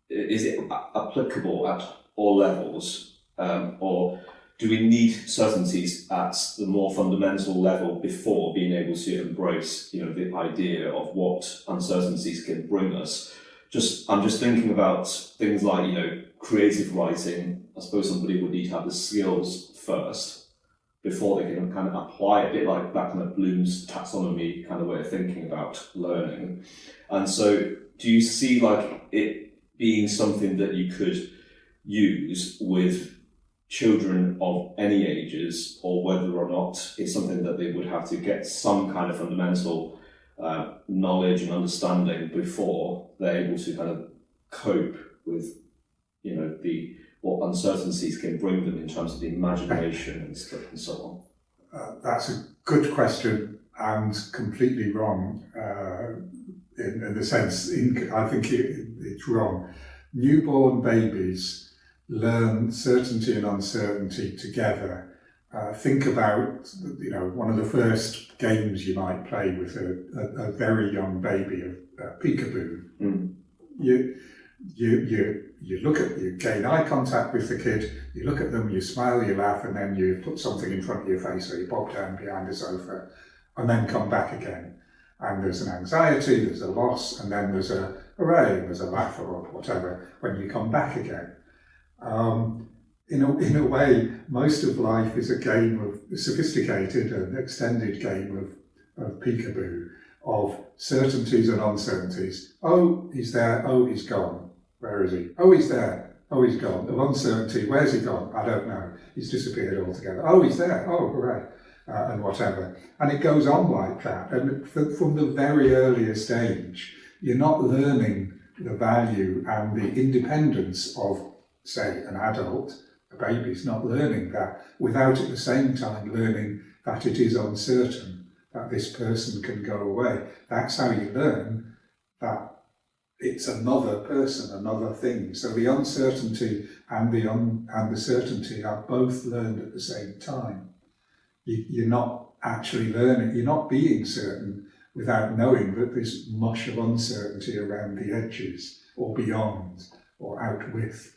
is it applicable at all levels, or do we need certainties at the more fundamental level before being able to embrace, the idea of what uncertainties can bring us? I'm just thinking about things like, creative writing. I suppose somebody would need to have the skills first before they can kind of apply it, a bit like that kind of Bloom's taxonomy kind of way of thinking about learning. And so do you see like it being something that you could use with children of any ages, or whether or not it's something that they would have to get some kind of fundamental knowledge and understanding before they're able to kind of cope with, what uncertainties can bring them in terms of the imagination and stuff and so
on? That's a good question and completely wrong in the sense, I think it's wrong. Newborn babies learn certainty and uncertainty together. Think about, one of the first games you might play with a very young baby, peekaboo. Mm. You gain eye contact with the kid, you look at them, you smile, you laugh, and then you put something in front of your face, or you bob down behind a sofa, and then come back again. And there's an anxiety, there's a loss, and then there's a hooray, and there's a laugh or whatever when you come back again. In a way, most of life is a sophisticated and extended game of peekaboo, of certainties and uncertainties. Oh, he's there. Oh, he's gone. Where is he? Oh, he's there. Oh, he's gone. Of uncertainty, where's he gone? I don't know. He's disappeared altogether. Oh, he's there. Oh, hooray. And whatever. And it goes on like that. And from the very earliest age, you're not learning the value and the independence of, say, an adult. A baby's not learning that without at the same time learning that it is uncertain, that this person can go away. That's how you learn that it's another person, another thing. So the uncertainty and the certainty are both learned at the same time. You're not actually learning, you're not being certain without knowing that there's much of uncertainty around the edges, or beyond, or out with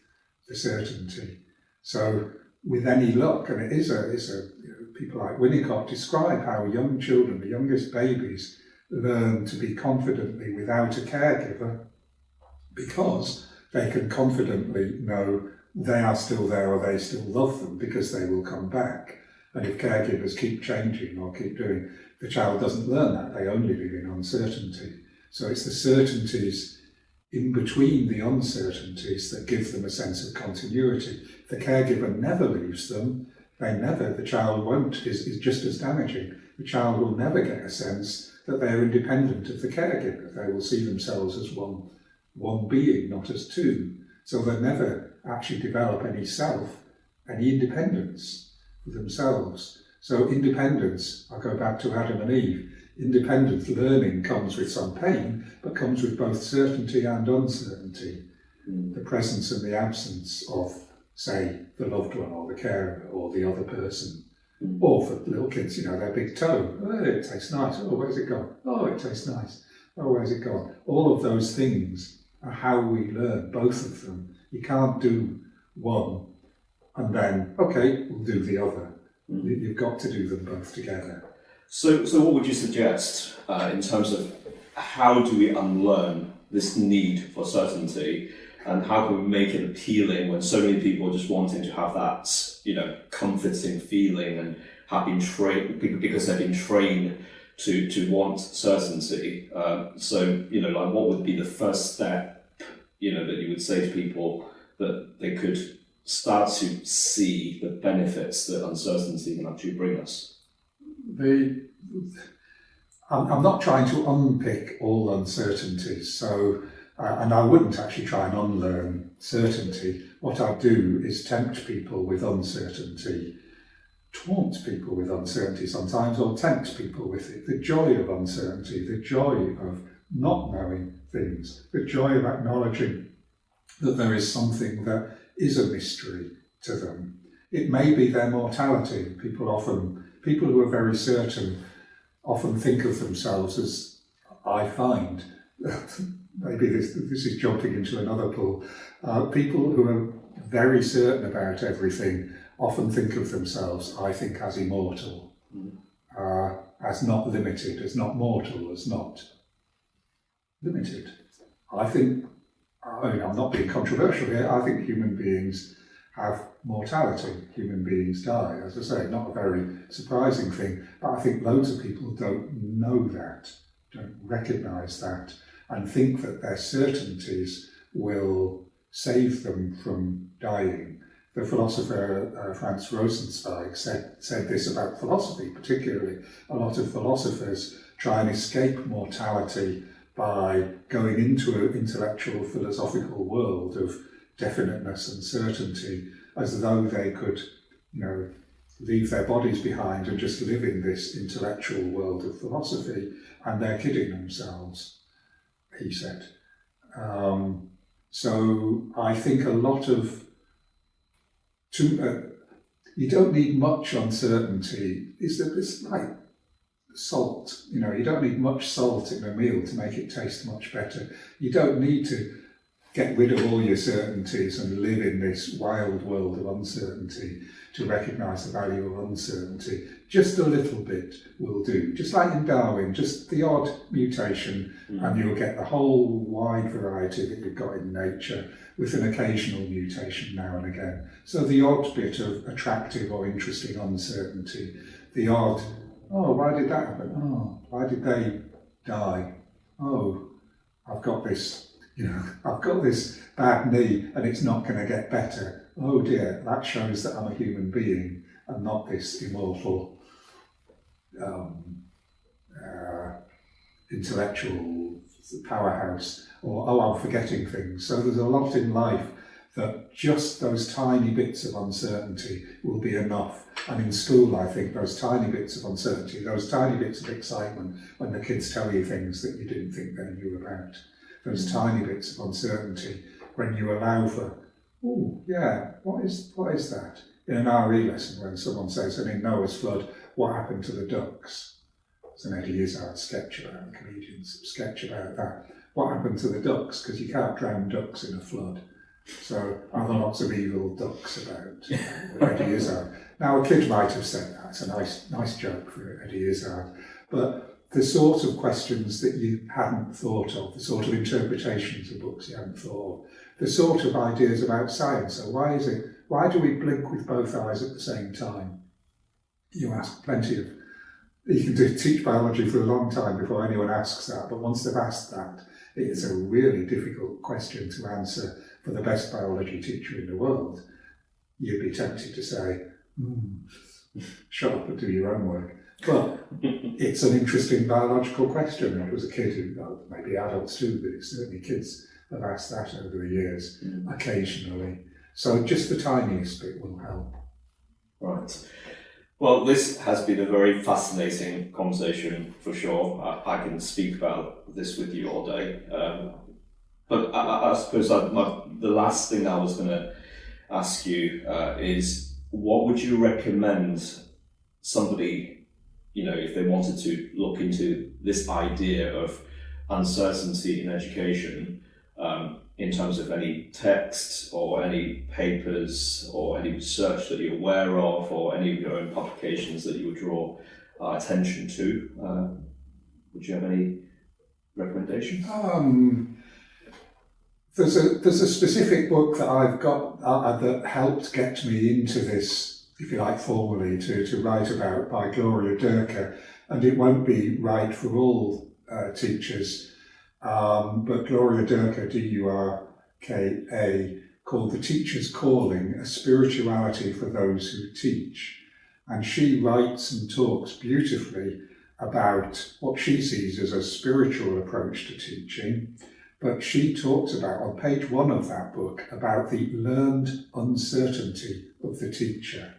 the certainty. So with any luck, and people like Winnicott describe how young children, the youngest babies, learn to be confidently without a caregiver, because they can confidently know they are still there, or they still love them, because they will come back. And if caregivers keep changing or keep doing, the child doesn't learn that, they only live in uncertainty. So it's the certainties in between the uncertainties that give them a sense of continuity. If the caregiver never leaves them, the child won't, is just as damaging. The child will never get a sense that they're independent of the caregiver. They will see themselves as one being, not as two. So they'll never actually develop any self, any independence for themselves. So independence, I go back to Adam and Eve, independence, learning comes with some pain, but comes with both certainty and uncertainty. The presence and the absence of, say, the loved one or the carer or the other person. Or for little kids, their big toe. Oh, it tastes nice. Oh, where's it gone? Oh, it tastes nice. Oh, where's it gone? All of those things are how we learn, both of them. You can't do one and then, okay, we'll do the other. You've got to do them both together.
So what would you suggest in terms of how do we unlearn this need for certainty, and how can we make it appealing when so many people are just wanting to have that, comforting feeling and have been trained because they've been trained to want certainty. What would be the first step, that you would say to people that they could start to see the benefits that uncertainty can actually bring us?
I'm not trying to unpick all uncertainties, so and I wouldn't actually try and unlearn certainty. What I do is tempt people with uncertainty, taunt people with uncertainty sometimes, or tempt people with it. The joy of uncertainty, the joy of not knowing things, the joy of acknowledging that there is something that is a mystery to them. It may be their mortality. People who are very certain often think of themselves as, I find, maybe this is jumping into another pool, people who are very certain about everything often think of themselves, I think, as immortal, as not limited, as not mortal, as not limited. I'm not being controversial here, I think human beings have mortality, human beings die. As I say, not a very surprising thing, but I think loads of people don't know that, don't recognise that, and think that their certainties will save them from dying. The philosopher Franz Rosenzweig said this about philosophy particularly. A lot of philosophers try and escape mortality by going into an intellectual philosophical world of definiteness and certainty, as though they could, leave their bodies behind and just live in this intellectual world of philosophy, and they're kidding themselves, he said. So I think a lot of you don't need much uncertainty. It's like salt. You don't need much salt in a meal to make it taste much better. You don't need to get rid of all your certainties and live in this wild world of uncertainty to recognise the value of uncertainty. Just a little bit will do. Just like in Darwin, just the odd mutation, and you'll get the whole wide variety that you've got in nature, with an occasional mutation now and again. So the odd bit of attractive or interesting uncertainty, the odd, oh, why did that happen? Oh, why did they die? Oh, I've got this bad knee and it's not going to get better. Oh dear, that shows that I'm a human being and not this immortal intellectual powerhouse. Or, oh, I'm forgetting things. So there's a lot in life that just those tiny bits of uncertainty will be enough. And in school, I think those tiny bits of uncertainty, those tiny bits of excitement when the kids tell you things that you didn't think they knew about, those tiny bits of uncertainty when you allow for, oh, yeah, what is that? In an RE lesson, when someone says, and in Noah's flood, what happened to the ducks? It's an Eddie Izzard sketch about the comedian's sketch about that. What happened to the ducks? Because you can't drown ducks in a flood. So are there lots of evil ducks about Eddie Izzard? Now a kid might have said that. It's a nice joke for Eddie Izzard. But the sort of questions that you hadn't thought of, the sort of interpretations of books you hadn't thought of, the sort of ideas about science. So why do we blink with both eyes at the same time? You ask plenty of, you can teach biology for a long time before anyone asks that, but once they've asked that, it is a really difficult question to answer for the best biology teacher in the world. You'd be tempted to say, shut up and do your own work. But it's an interesting biological question. It was a kid who, well, maybe adults too, but it's certainly kids have asked that over the years, occasionally. So just the tiniest bit will help.
Right. Well, this has been a very fascinating conversation for sure. I can speak about this with you all day. But I suppose the last thing I was going to ask you is, what would you recommend somebody, if they wanted to look into this idea of uncertainty in education, in terms of any texts or any papers or any research that you're aware of, or any of your own publications that you would draw attention to? Would you have any recommendations?
There's a specific book that I've got that helped get me into this, if you like, formally to write about, by Gloria Durker, and it won't be right for all teachers. But Gloria Durker, D-U-R-K-A, called The Teacher's Calling, A Spirituality for Those Who Teach. And she writes and talks beautifully about what she sees as a spiritual approach to teaching. But she talks about, on page 1 of that book, about the learned uncertainty of the teacher.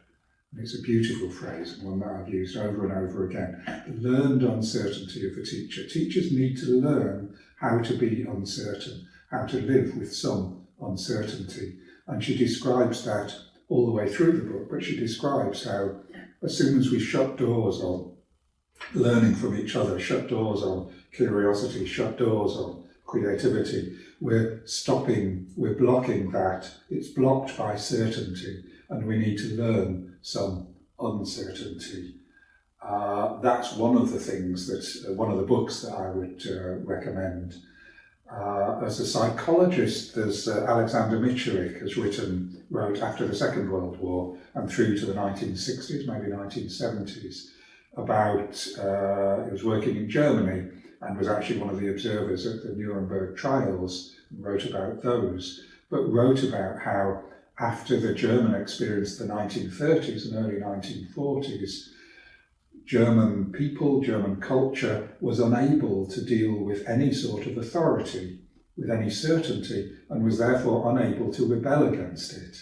And it's a beautiful phrase, and one that I've used over and over again. The learned uncertainty of the teacher. Teachers need to learn how to be uncertain, how to live with some uncertainty. And she describes that all the way through the book, but she describes how as soon as we shut doors on learning from each other, shut doors on curiosity, shut doors on creativity, we're blocking that. It's blocked by certainty, and we need to learn some uncertainty. That's one of the things one of the books that I would recommend. As a psychologist, there's Alexander Mitscherlich wrote after the Second World War and through to the 1960s, maybe 1970s, about, he was working in Germany and was actually one of the observers at the Nuremberg trials, and wrote about those, but wrote about how after the German experience of the 1930s and early 1940s, German people, German culture was unable to deal with any sort of authority, with any certainty, and was therefore unable to rebel against it.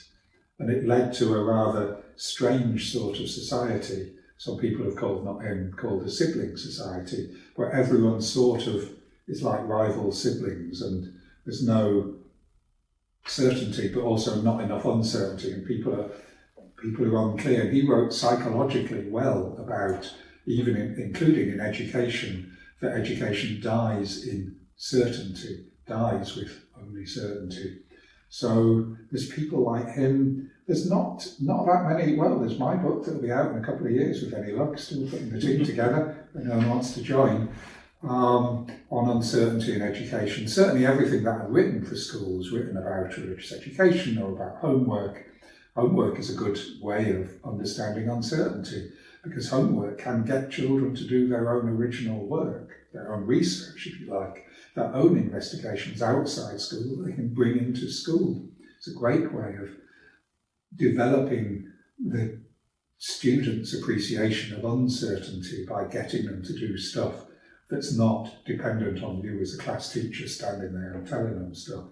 And it led to a rather strange sort of society. Some people have called a sibling society, where everyone sort of is like rival siblings, and there's no certainty, but also not enough uncertainty, and people are unclear. And he wrote psychologically well about, even including in education, that education dies in certainty, dies with only certainty. So there's people like him. There's not that many. Well, there's my book that'll be out in a couple of years with any luck, still putting the team together, if anyone wants to join, on uncertainty in education. Certainly everything that I've written for schools, written about religious education or about homework. Homework is a good way of understanding uncertainty, because homework can get children to do their own original work, their own research, if you like, their own investigations outside school that they can bring into school. It's a great way of developing the students' appreciation of uncertainty by getting them to do stuff that's not dependent on you as a class teacher standing there and telling them stuff.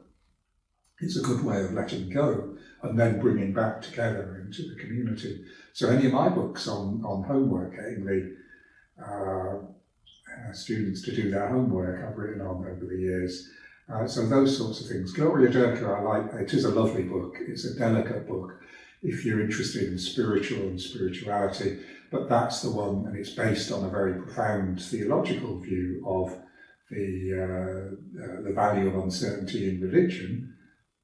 It's a good way of letting go and then bringing back together into the community. So any of my books on homework, getting the students to do their homework, I've written on over the years. So those sorts of things. Gloria Durker, I like. It is a lovely book. It's a delicate book if you're interested in spiritual and spirituality, but that's the one, and it's based on a very profound theological view of the value of uncertainty in religion,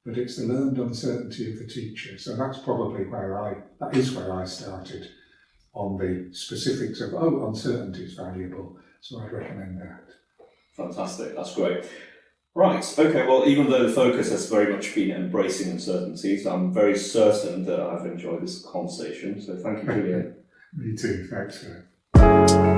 but it's the learned uncertainty of the teacher. So that's probably where I started on the specifics of, uncertainty is valuable, so I'd recommend that.
Fantastic, that's great. Right, okay, well, even though the focus has very much been embracing uncertainties, I'm very certain that I've enjoyed this conversation, so thank you, Julian.
Me too, thanks for it.